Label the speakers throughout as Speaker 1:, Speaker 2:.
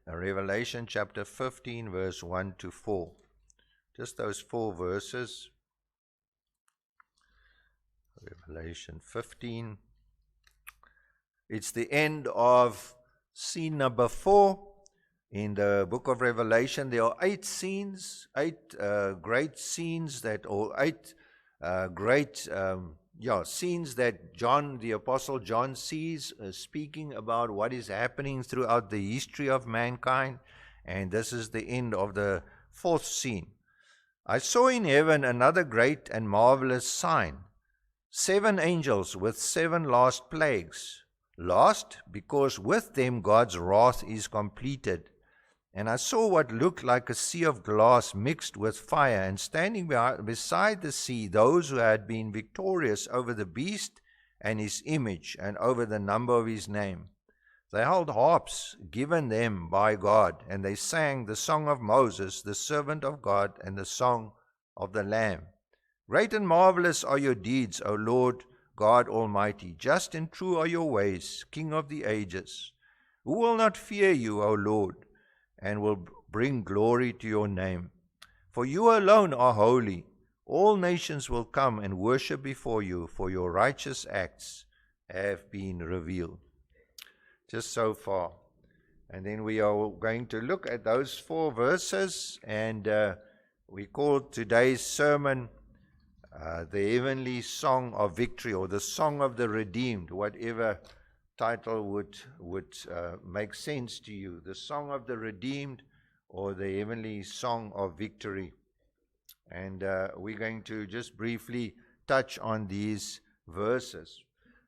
Speaker 1: Revelation chapter 15, verse 1 to 4. Just those 4 verses. Revelation 15. It's the end of scene number 4 in the book of Revelation. There are 8 scenes, 8 great scenes or 8 great scenes that John, the Apostle John, sees speaking about what is happening throughout the history of mankind. And this is the end of the 4th scene. I saw in heaven another great and marvelous sign, 7 angels with 7 last plagues. Last, because with them God's wrath is completed. And I saw what looked like a sea of glass mixed with fire, and standing beside the sea those who had been victorious over the beast and his image, and over the number of his name. They held harps given them by God, and they sang the song of Moses, the servant of God, and the song of the Lamb. Great and marvelous are your deeds, O Lord God Almighty. Just and true are your ways, King of the ages. Who will not fear you, O Lord, and will bring glory to your name? For you alone are holy. All nations will come and worship before you, for your righteous acts have been revealed. Just so far. And then we are going to look at those 4 verses, and we call today's sermon the Heavenly Song of Victory, or the Song of the Redeemed, whatever title would make sense to you. The Song of the Redeemed, or the Heavenly Song of Victory. And we're going to just briefly touch on these verses.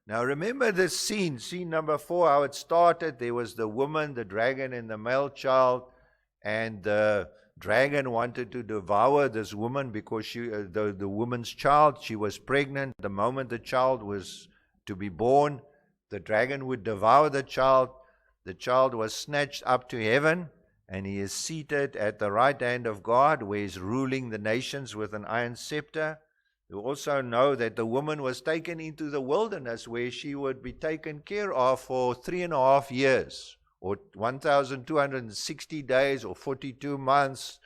Speaker 1: Now remember this scene number 4, how it started. There was the woman, the dragon, and the male child, and the dragon wanted to devour this woman because the woman's child, she was pregnant. The moment the child was to be born, the dragon would devour the child. The child was snatched up to heaven, and he is seated at the right hand of God, where he is ruling the nations with an iron scepter. You also know that the woman was taken into the wilderness, where she would be taken care of for 3.5 years, or 1,260 days, or 42 months.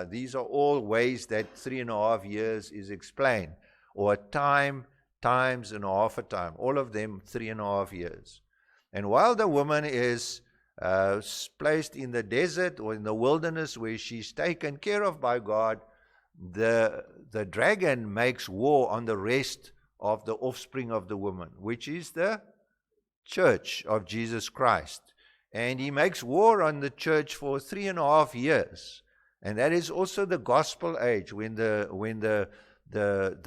Speaker 1: These are all ways that 3.5 years is explained, or times and a half a time. All of them 3.5 years. And while the woman is placed in the desert or in the wilderness, where she's taken care of by God, the dragon makes war on the rest of the offspring of the woman, which is the church of Jesus Christ. And he makes war on the church for 3.5 years. And that is also the gospel age, when the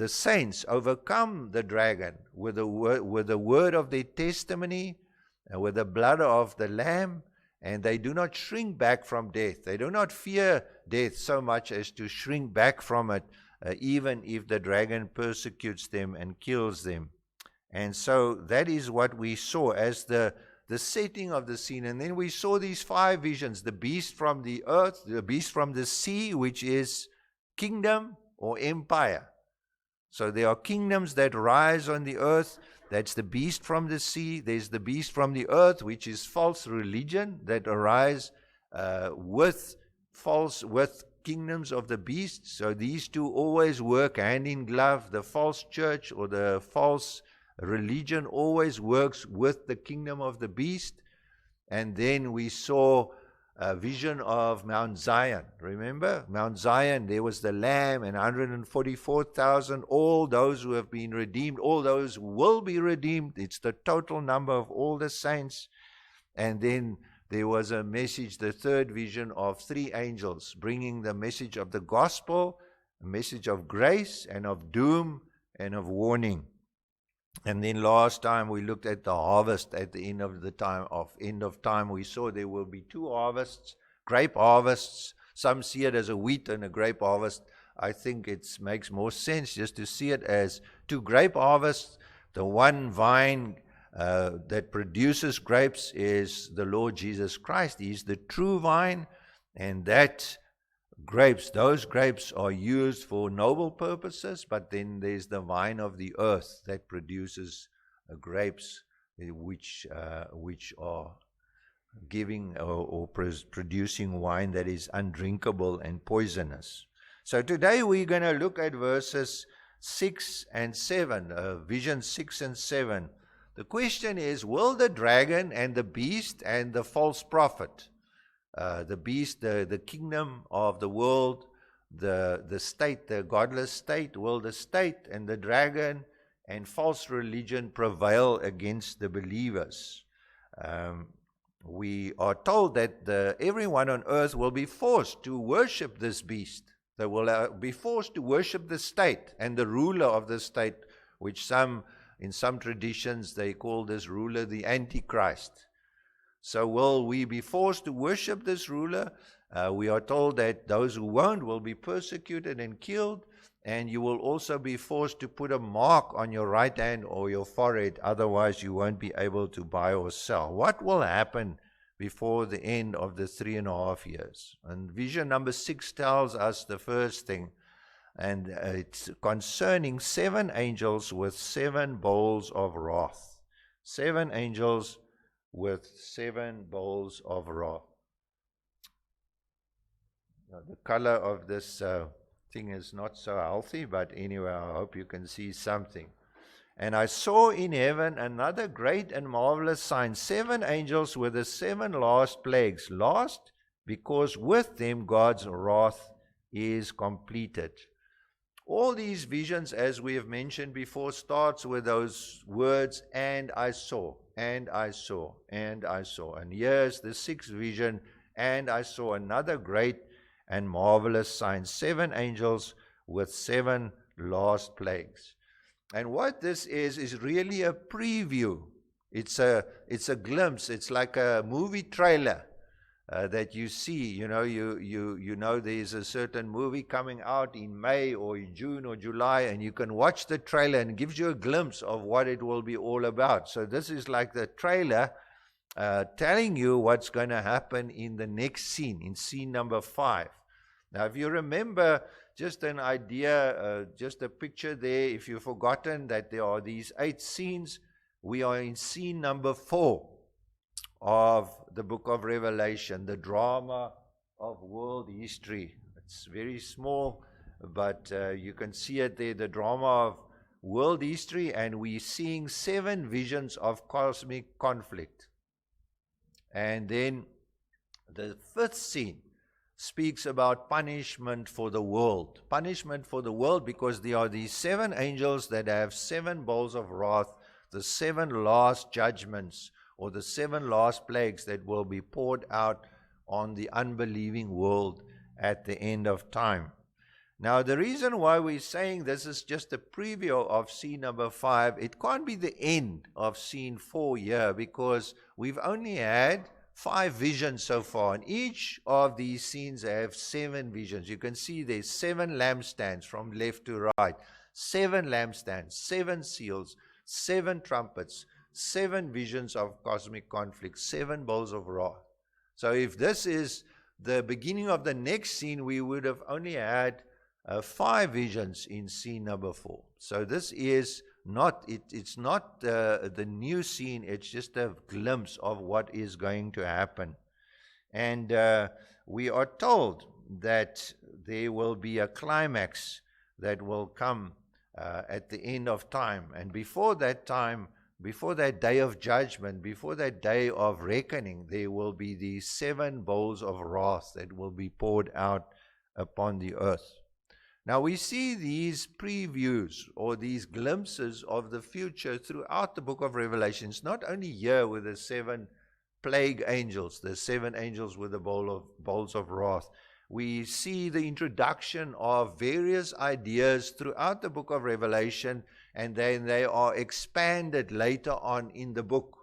Speaker 1: saints overcome the dragon with the word of their testimony, and with the blood of the Lamb, and they do not shrink back from death. They do not fear death so much as to shrink back from it, even if the dragon persecutes them and kills them. And so that is what we saw as the setting of the scene. And then we saw these 5 visions: the beast from the earth, the beast from the sea, which is kingdom or empire. So there are kingdoms that rise on the earth. That's the beast from the sea. There's the beast from the earth, which is false religion that arise with kingdoms of the beast. So these two always work hand in glove. The false church or the false religion always works with the kingdom of the beast. And then we saw a vision of Mount Zion. Remember? Mount Zion, there was the Lamb and 144,000, all those who have been redeemed, all those who will be redeemed. It's the total number of all the saints. And then there was a message, the 3rd vision, of 3 angels bringing the message of the gospel, a message of grace and of doom and of warning. And then last time we looked at the harvest at the end of time. We saw there will be 2 harvests, grape harvests. Some see it as a wheat and a grape harvest. I think it makes more sense just to see it as 2 grape harvests. The one vine that produces grapes is the Lord Jesus Christ. He's the true vine, and those grapes are used for noble purposes, but then there's the vine of the earth that produces grapes which are giving or producing wine that is undrinkable and poisonous. So today we're going to look at verses 6 and 7, vision 6 and 7. The question is, will the dragon and the beast and the false prophet, the beast, the kingdom of the world, the state, the godless state, will the state and the dragon and false religion prevail against the believers? We are told that everyone on earth will be forced to worship this beast. They will be forced to worship the state and the ruler of the state, which in some traditions they call this ruler the Antichrist. So will we be forced to worship this ruler? We are told that those who won't will be persecuted and killed, and you will also be forced to put a mark on your right hand or your forehead, otherwise you won't be able to buy or sell. What will happen before the end of the 3.5 years? And vision number 6 tells us the first thing, and it's concerning 7 angels with 7 bowls of wrath. 7 angels with 7 bowls of wrath. Now, the color of this thing is not so healthy, but anyway, I hope you can see something. And I saw in heaven another great and marvelous sign, 7 angels with the 7 last plagues. Last, because with them God's wrath is completed. All these visions, as we have mentioned before, starts with those words, and I saw, and I saw, and I saw. And here's the 6th vision, and I saw another great and marvelous sign, 7 angels with 7 last plagues. And what this is really a preview. It's a glimpse. It's like a movie trailer that you see. You know there's a certain movie coming out in May or in June or July, and you can watch the trailer and it gives you a glimpse of what it will be all about. So this is like the trailer telling you what's going to happen in the next scene, in scene number 5. Now, if you remember, just an idea, just a picture there, if you've forgotten that there are these 8 scenes, we are in scene number 4 of the book of Revelation, the drama of world history. It's very small, but you can see it there, the drama of world history, and we're seeing 7 visions of cosmic conflict. And then the 5th scene speaks about punishment for the world. Punishment for the world, because there are these 7 angels that have 7 bowls of wrath, the 7 last judgments, or the 7 last plagues that will be poured out on the unbelieving world at the end of time. Now, the reason why we're saying this is just a preview of scene number 5, it can't be the end of scene 4 here, because we've only had 5 visions so far, and each of these scenes have 7 visions. You can see there's 7 lampstands from left to right, 7 lampstands, 7 seals, 7 trumpets, 7 visions of cosmic conflict, 7 bowls of wrath. So if this is the beginning of the next scene, we would have only had 5 visions in scene number 4. So this is not, it's not the new scene, it's just a glimpse of what is going to happen. And we are told that there will be a climax that will come at the end of time. And before that time, before that day of judgment, before that day of reckoning, there will be these 7 bowls of wrath that will be poured out upon the earth. Now we see these previews or these glimpses of the future throughout the book of Revelation. It's not only here with the 7 plague angels, the 7 angels with the bowls of wrath. We see the introduction of various ideas throughout the book of Revelation, and then they are expanded later on in the book.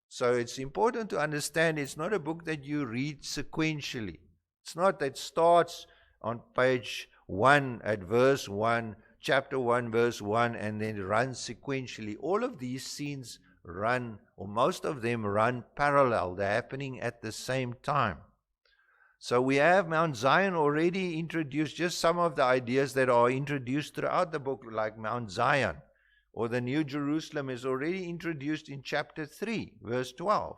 Speaker 1: So it's important to understand it's not a book that you read sequentially. It's not that starts on page 1 at verse 1, chapter 1, verse 1, and then runs sequentially. All of these scenes run, or most of them run parallel. They're happening at the same time. So we have Mount Zion already introduced, just some of the ideas that are introduced throughout the book, like Mount Zion, or the New Jerusalem is already introduced in chapter 3, verse 12.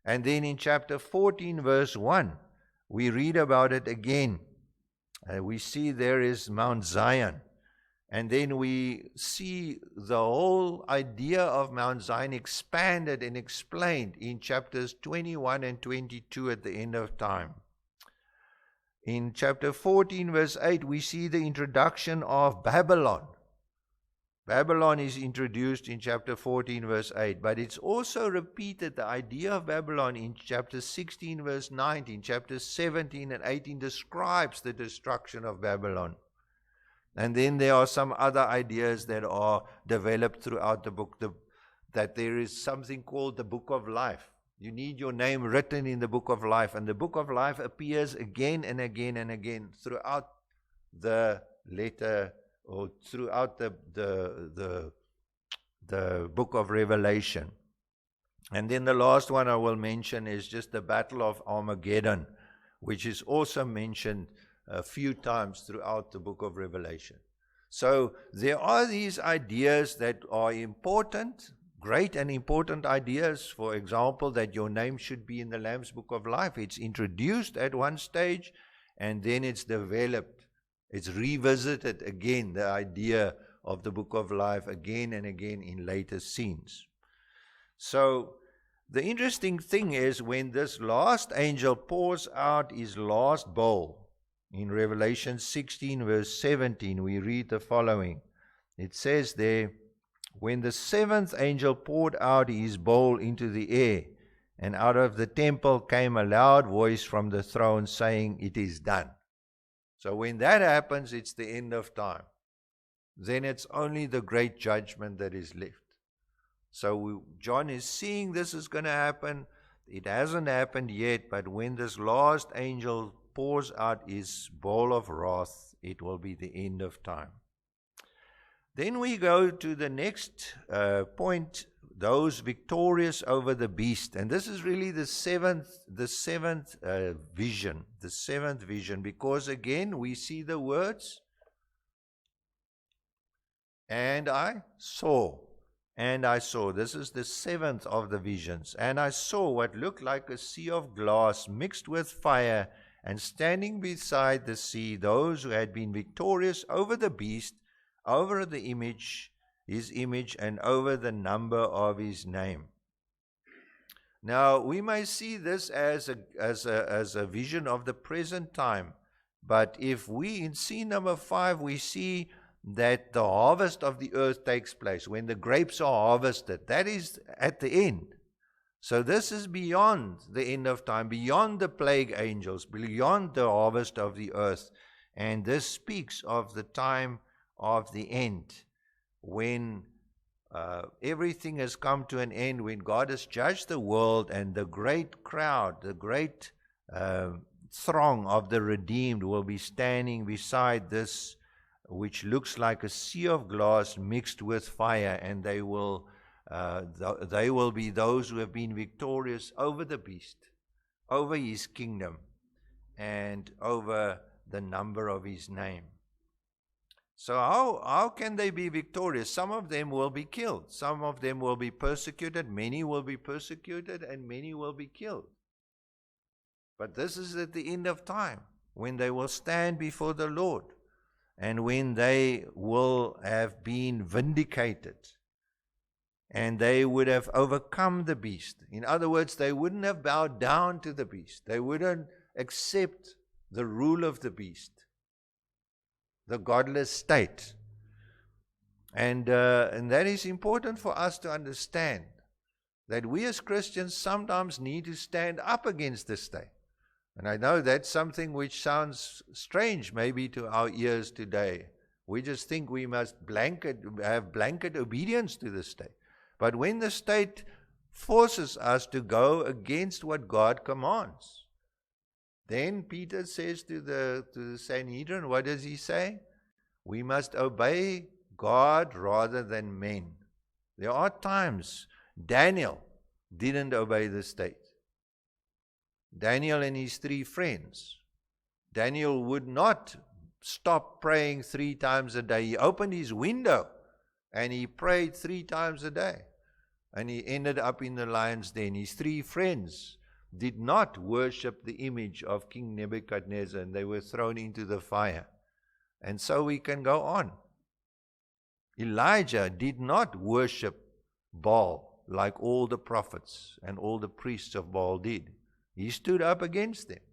Speaker 1: And then in chapter 14, verse 1, we read about it again. We see there is Mount Zion. And then we see the whole idea of Mount Zion expanded and explained in chapters 21 and 22 at the end of time. In chapter 14, verse 8, we see the introduction of Babylon. Babylon is introduced in chapter 14, verse 8, but it's also repeated, the idea of Babylon, in chapter 16, verse 19. Chapter 17 and 18 describes the destruction of Babylon. And then there are some other ideas that are developed throughout the book, that there is something called the book of life. You need your name written in the book of life, and the book of life appears again and again and again throughout the letter, or throughout the book of Revelation. And then the last one I will mention is just the Battle of Armageddon, which is also mentioned a few times throughout the book of Revelation. So there are these ideas that are important, great and important ideas. For example, that your name should be in the Lamb's Book of Life. It's introduced at one stage, and then it's developed. It's revisited again, the idea of the book of life, again and again in later scenes. So the interesting thing is, when this last angel pours out his last bowl, in Revelation 16 verse 17, we read the following. It says there, when the seventh angel poured out his bowl into the air, and out of the temple came a loud voice from the throne saying, "It is done." So when that happens, it's the end of time. Then it's only the great judgment that is left. So John is seeing this is going to happen. It hasn't happened yet, but when this last angel pours out his bowl of wrath, it will be the end of time. Then we go to the next point, those victorious over the beast. And this is really the seventh vision, because again we see the words, and I saw. This is the seventh of the visions. And I saw what looked like a sea of glass mixed with fire, and standing beside the sea, those who had been victorious over the beast, over the image, his image, and over the number of his name. Now, we may see this as a vision of the present time, but if we, in scene number 5, we see that the harvest of the earth takes place, when the grapes are harvested, that is at the end. So this is beyond the end of time, beyond the plague angels, beyond the harvest of the earth. And this speaks of the time of the end, when everything has come to an end, when God has judged the world, and the great crowd, the great throng of the redeemed will be standing beside this, which looks like a sea of glass mixed with fire, and they will be those who have been victorious over the beast, over his kingdom, and over the number of his name. So how can they be victorious? Some of them will be killed. Some of them will be persecuted. Many will be persecuted, and many will be killed. But this is at the end of time, when they will stand before the Lord, and when they will have been vindicated, and they would have overcome the beast. In other words, they wouldn't have bowed down to the beast. They wouldn't accept the rule of the beast, the godless state. And that is important for us to understand, that we as Christians sometimes need to stand up against the state. And I know that's something which sounds strange maybe to our ears today. We just think we must have blanket obedience to the state. But when the state forces us to go against what God commands, then Peter says to the Sanhedrin, what does he say? We must obey God rather than men. There are times Daniel didn't obey the state. Daniel and his 3 friends. Daniel would not stop praying 3 times a day. He opened his window and he prayed 3 times a day. and he ended up in the lion's den. His 3 friends did not worship the image of King Nebuchadnezzar, and they were thrown into the fire. And so we can go on. Elijah did not worship Baal like all the prophets and all the priests of Baal did. He stood up against them.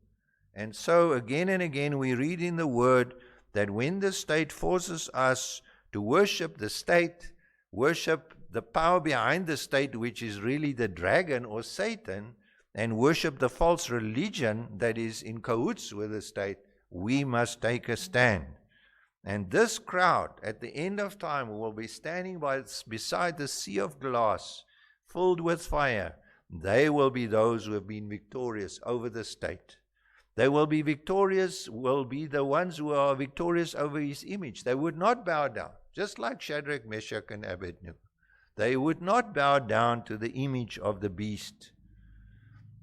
Speaker 1: And so again and again we read in the Word that when the state forces us to worship the state, worship the power behind the state, which is really the dragon or Satan, and worship the false religion that is in cahoots with the state, we must take a stand. And this crowd at the end of time will be standing beside the sea of glass filled with fire. They will be those who have been victorious over the state. They will be victorious, will be the ones who are victorious over his image. They would not bow down, just like Shadrach, Meshach, and Abednego. They would not bow down to the image of the beast.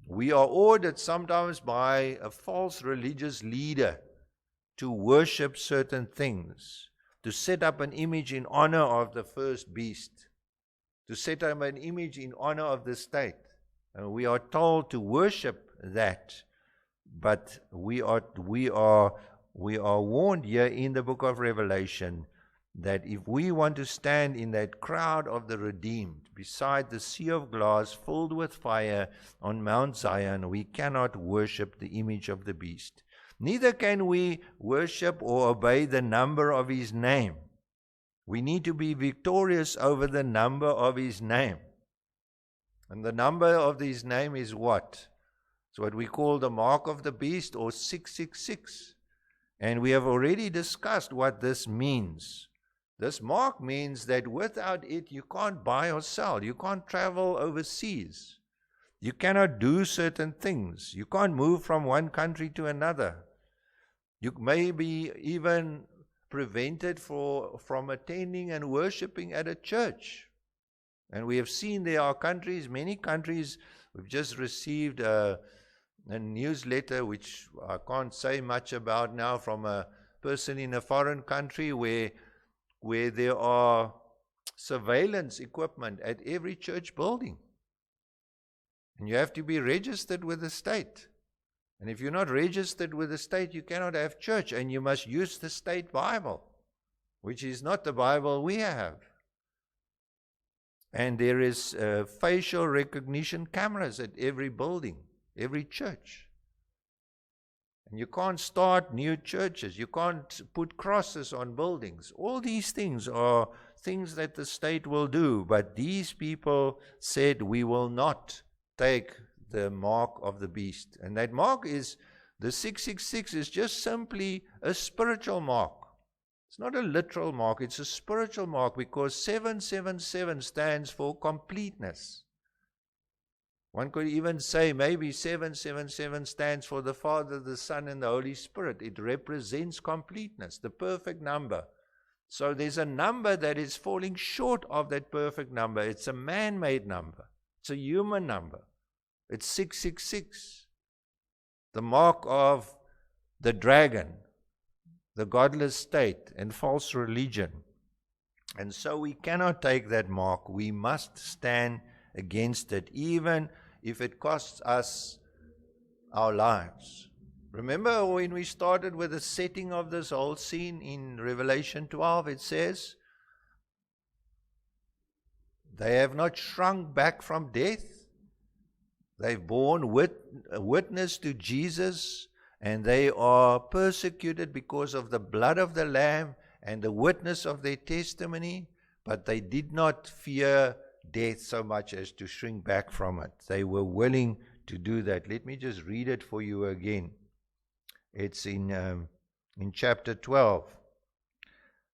Speaker 1: We are ordered sometimes by a false religious leader to worship certain things, to set up an image in honor of the first beast, to set up an image in honor of the state. And we are told to worship that, but we are warned here in the book of Revelation that if we want to stand in that crowd of the redeemed, beside the sea of glass filled with fire on Mount Zion, we cannot worship the image of the beast. Neither can we worship or obey the number of his name. We need to be victorious over the number of his name. And the number of his name is what? It's what we call the mark of the beast, or 666. And we have already discussed what this means. This mark means that without it you can't buy or sell. You can't travel overseas. You cannot do certain things. You can't move from one country to another. You may be even prevented from attending and worshiping at a church. And we have seen there are countries, many countries, we've just received a newsletter which I can't say much about now, from a person in a foreign country where there are surveillance equipment at every church building. And you have to be registered with the state. And if you're not registered with the state, you cannot have church, and you must use the state Bible, which is not the Bible we have. And there is facial recognition cameras at every building, every church. And you can't start new churches. You can't put crosses on buildings. All these things are things that the state will do. But these people said, we will not take the mark of the beast. And that mark is, the 666 is just simply a spiritual mark. It's not a literal mark. It's a spiritual mark, because 777 stands for completeness. One could even say maybe 777 stands for the Father, the Son, and the Holy Spirit. It represents completeness, the perfect number. So there's a number that is falling short of that perfect number. It's a man-made number. It's a human number. It's 666. The mark of the dragon, the godless state, and false religion. And so we cannot take that mark. We must stand against it, even if it costs us our lives. Remember when we started with the setting of this whole scene in Revelation 12, it says, they have not shrunk back from death. They've borne witness to Jesus, and they are persecuted because of the blood of the Lamb and the witness of their testimony, but they did not fear death so much as to shrink back from it. They were willing to do that. Let me just read it for you again. It's in chapter 12,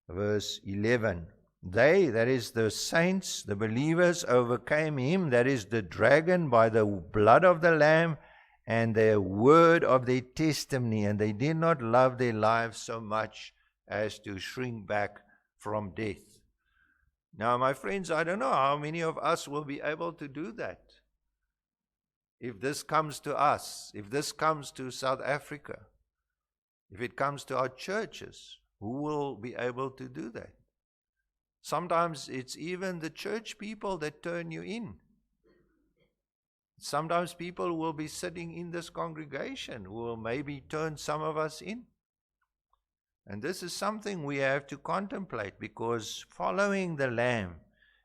Speaker 1: verse 11. They, that is the saints, the believers, overcame him, that is the dragon, by the blood of the Lamb and the word of their testimony, and they did not love their lives so much as to shrink back from death. Now, my friends, I don't know how many of us will be able to do that. If this comes to us, if this comes to South Africa, if it comes to our churches, who will be able to do that? Sometimes it's even the church people that turn you in. Sometimes people will be sitting in this congregation who will maybe turn some of us in. And this is something we have to contemplate, because following the Lamb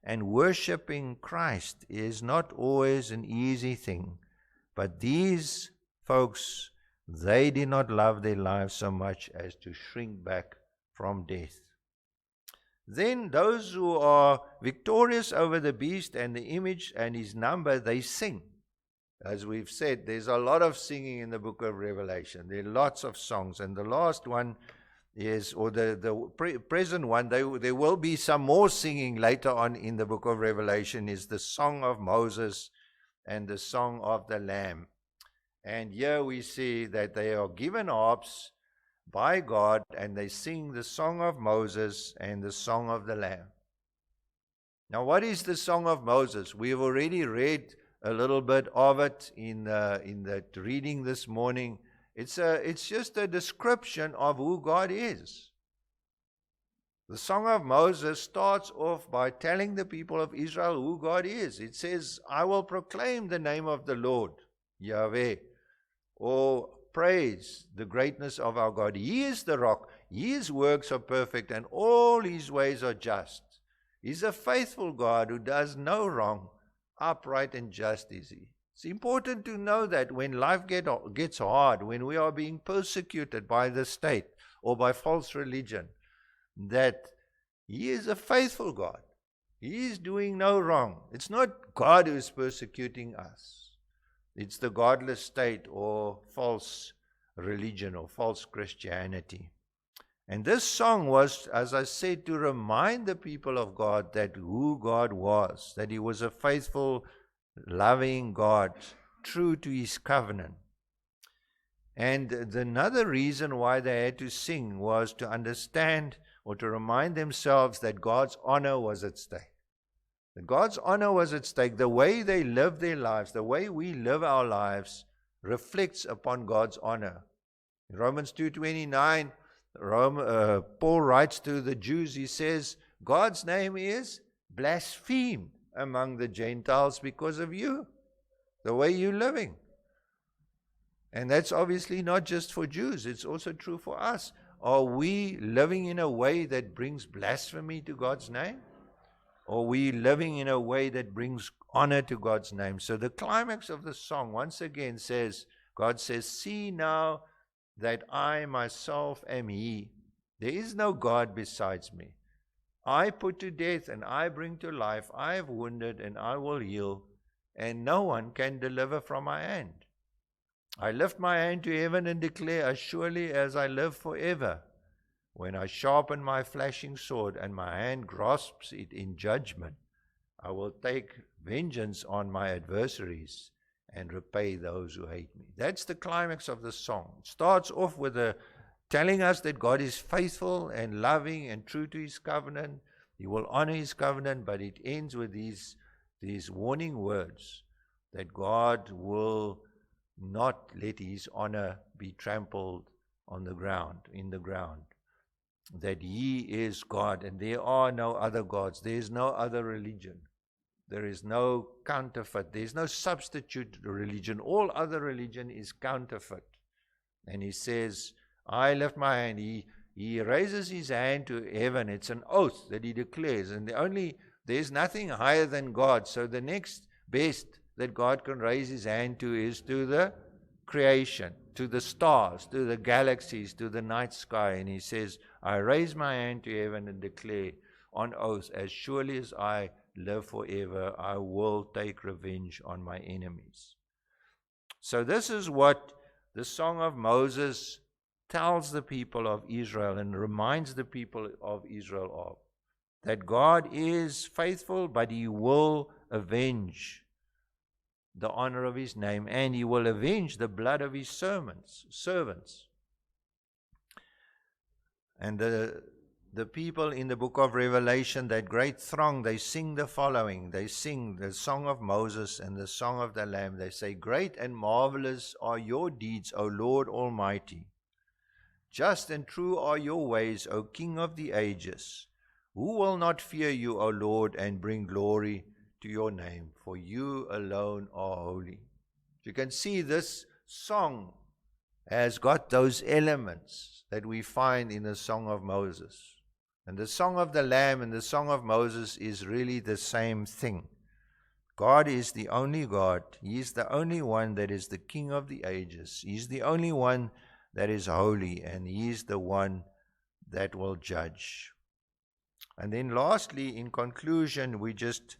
Speaker 1: and worshiping Christ is not always an easy thing. But these folks, they did not love their lives so much as to shrink back from death. Then those who are victorious over the beast and the image and his number, they sing. As we've said, there's a lot of singing in the book of Revelation. There are lots of songs. And the last one is, or the present one, there will be some more singing later on in the book of Revelation, is the song of Moses and the song of the Lamb. And here we see that they are given harps by God, and they sing the song of Moses and the song of the Lamb. Now, what is the song of Moses? We have already read a little bit of it in the reading this morning. It's just a description of who God is. The Song of Moses starts off by telling the people of Israel who God is. It says, I will proclaim the name of the Lord, Yahweh, or praise the greatness of our God. He is the rock. His works are perfect, and all his ways are just. He's a faithful God who does no wrong. Upright and just is he. It's important to know that when life gets hard, when we are being persecuted by the state or by false religion, that he is a faithful God. He is doing no wrong. It's not God who is persecuting us. It's the godless state or false religion or false Christianity. And this song was, as I said, to remind the people of God that who God was, that he was a faithful, loving God, true to his covenant. And another reason why they had to sing was to understand or to remind themselves that God's honor was at stake. That God's honor was at stake. The way they live their lives, the way we live our lives, reflects upon God's honor. In Romans 2:29, Paul writes to the Jews, he says, God's name is blasphemed among the Gentiles because of you, the way you're living. And that's obviously not just for Jews, it's also true for us. Are we living in a way that brings blasphemy to God's name? Or are we living in a way that brings honor to God's name? So the climax of the song once again says, God says, see now that I myself am he. There is no God besides me. I put to death and I bring to life. I have wounded and I will heal, and no one can deliver from my hand. I lift my hand to heaven and declare, as surely as I live forever, when I sharpen my flashing sword and my hand grasps it in judgment, I will take vengeance on my adversaries and repay those who hate me. That's the climax of the song. It starts off with telling us that God is faithful and loving and true to his covenant. He will honor his covenant, but it ends with these warning words that God will not let his honor be trampled on the ground, in the ground. That he is God and there are no other gods. There is no other religion. There is no counterfeit. There is no substitute religion. All other religion is counterfeit. And he says, I lift my hand. He raises his hand to heaven. It's an oath that he declares. And there's nothing higher than God. So the next best that God can raise his hand to is to the creation, to the stars, to the galaxies, to the night sky. And he says, I raise my hand to heaven and declare on oath, as surely as I live forever, I will take revenge on my enemies. So this is what the Song of Moses tells the people of Israel and reminds the people of Israel of. That God is faithful, but he will avenge the honor of his name, and he will avenge the blood of his servants. And the people in the book of Revelation, that great throng, they sing the following. They sing the song of Moses and the song of the Lamb. They say, great and marvelous are your deeds, O Lord Almighty. Just and true are your ways, O King of the ages. Who will not fear you, O Lord, and bring glory to your name? For you alone are holy. You can see this song has got those elements that we find in the Song of Moses. And the Song of the Lamb and the Song of Moses is really the same thing. God is the only God. He is the only one that is the King of the ages. He is the only one that is holy, and He is the one that will judge. And then lastly, in conclusion, we just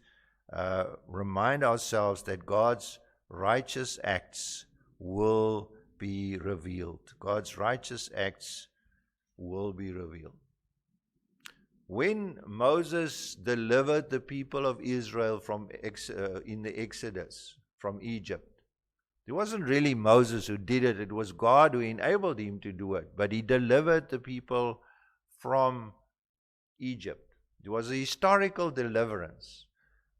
Speaker 1: remind ourselves that God's righteous acts will be revealed. God's righteous acts will be revealed. When Moses delivered the people of Israel from in the Exodus from Egypt, it wasn't really Moses who did it. It was God who enabled him to do it. But he delivered the people from Egypt. It was a historical deliverance,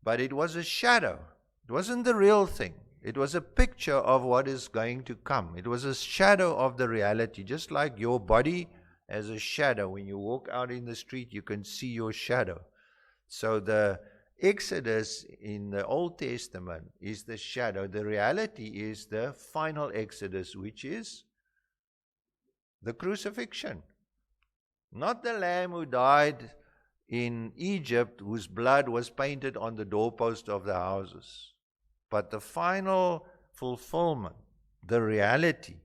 Speaker 1: but it was a shadow. It wasn't the real thing. It was a picture of what is going to come. It was a shadow of the reality, just like your body as a shadow. When you walk out in the street, you can see your shadow. So the Exodus in the Old Testament is the shadow. The reality is the final Exodus, which is the crucifixion. Not the lamb who died in Egypt, whose blood was painted on the doorpost of the houses, but the final fulfillment, the reality,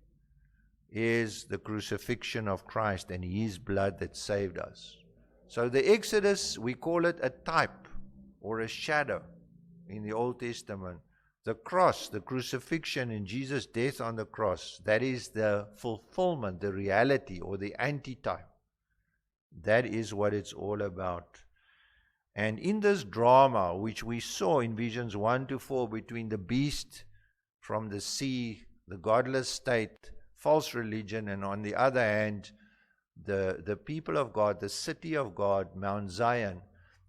Speaker 1: is the crucifixion of Christ and His blood that saved us. So the Exodus, we call it a type or a shadow in the Old Testament. The cross, the crucifixion and Jesus' death on the cross, that is the fulfillment, the reality, or the antitype. That is what it's all about. And in this drama, which we saw in visions 1 to 4, between the beast from the sea, the godless state, false religion, and on the other hand, the people of God, the city of God, Mount Zion,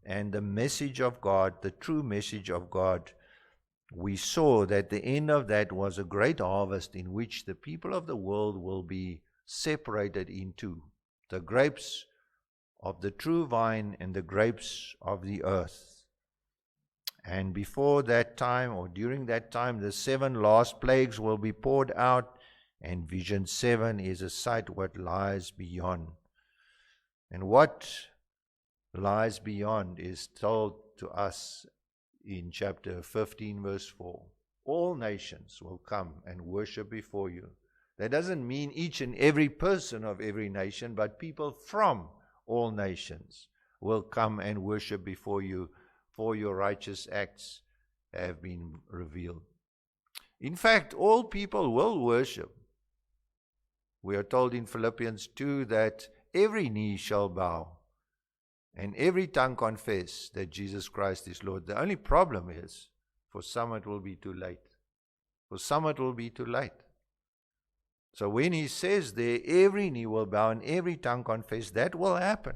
Speaker 1: and the message of God, the true message of God, we saw that the end of that was a great harvest in which the people of the world will be separated into the grapes of the true vine and the grapes of the earth. And before that time, or during that time, the 7 last plagues will be poured out, and vision 7 is a sight what lies beyond. And what lies beyond is told to us in chapter 15 verse 4. All nations will come and worship before you. That doesn't mean each and every person of every nation, but people from all nations will come and worship before you, for your righteous acts have been revealed. In fact, all people will worship. We are told in Philippians 2 that every knee shall bow and every tongue confess that Jesus Christ is Lord. The only problem is, for some it will be too late. For some it will be too late. So when he says there, every knee will bow and every tongue confess, that will happen.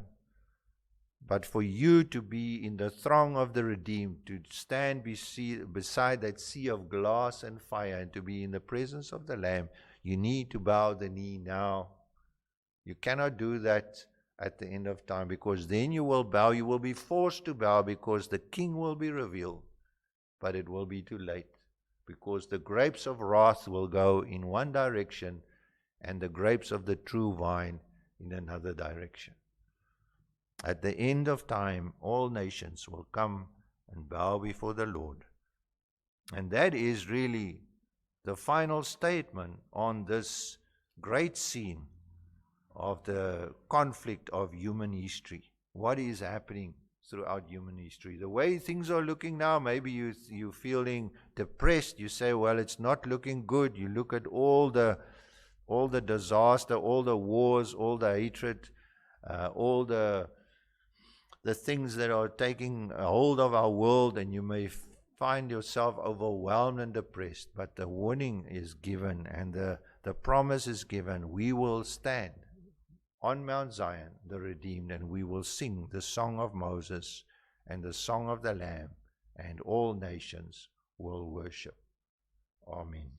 Speaker 1: But for you to be in the throng of the redeemed, to stand beside that sea of glass and fire, and to be in the presence of the Lamb, you need to bow the knee now. You cannot do that at the end of time, because then you will bow, you will be forced to bow, because the King will be revealed. But it will be too late, because the grapes of wrath will go in one direction and the grapes of the true vine in another direction. At the end of time, all nations will come and bow before the Lord. And that is really the final statement on this great scene of the conflict of human history. What is happening throughout human history? The way things are looking now, maybe you're feeling depressed. You say, well, it's not looking good. You look at all the disaster, all the wars, all the hatred, all the things that are taking a hold of our world, and you may find yourself overwhelmed and depressed. But the warning is given, and the promise is given. We will stand on Mount Zion, the redeemed, and we will sing the song of Moses and the song of the Lamb, and all nations will worship. Amen.